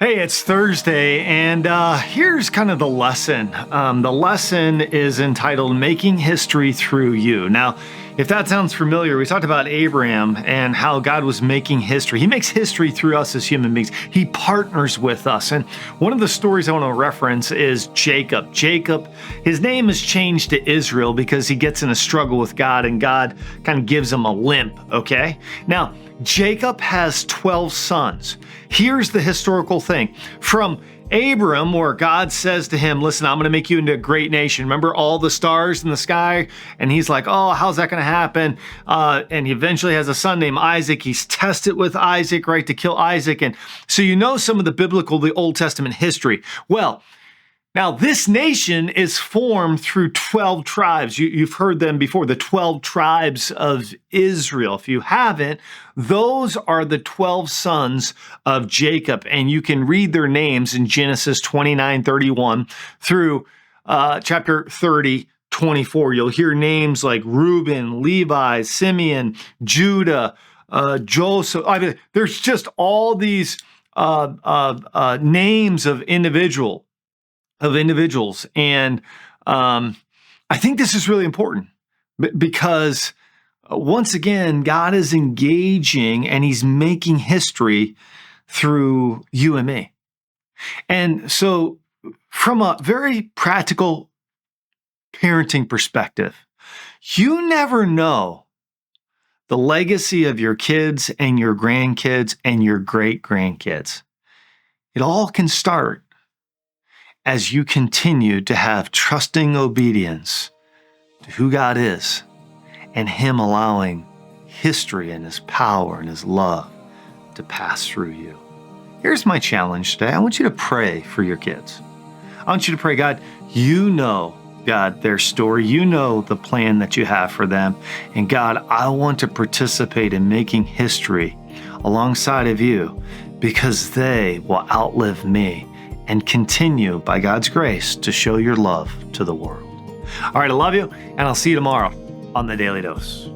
Hey, it's Thursday, and here's kind of the lesson. The lesson is entitled Making History Through You. Now, if that sounds familiar, we talked about Abraham and how God was making history. He makes history through us as human beings. He partners with us. And one of the stories I want to reference is Jacob. Jacob, his name is changed to Israel because he gets in a struggle with God, and God kind of gives him a limp, okay? Now, Jacob has 12 sons. Here's the historical thing. From Abram, where God says to him, listen, I'm going to make you into a great nation. Remember all the stars in the sky? And he's like, oh, how's that going to happen? And he eventually has a son named Isaac. He's tested with Isaac, right, to kill Isaac. And so you know some of the Old Testament history. Well, now, this nation is formed through 12 tribes. You've heard them before, the 12 tribes of Israel. If you haven't, those are the 12 sons of Jacob, and you can read their names in Genesis 29:31 through chapter 30:24. You'll hear names like Reuben, Levi, Simeon, Judah, Joseph. I mean, there's just all these names of individuals. And I think this is really important because once again, God is engaging and he's making history through you and me. And so from a very practical parenting perspective, you never know the legacy of your kids and your grandkids and your great-grandkids. It all can start as you continue to have trusting obedience to who God is and him allowing history and his power and his love to pass through you. Here's my challenge today. I want you to pray for your kids. I want you to pray, God, you know, God, their story. You know the plan that you have for them. And God, I want to participate in making history alongside of you because they will outlive me and continue, by God's grace, to show your love to the world. All right, I love you, and I'll see you tomorrow on The Daily Dose.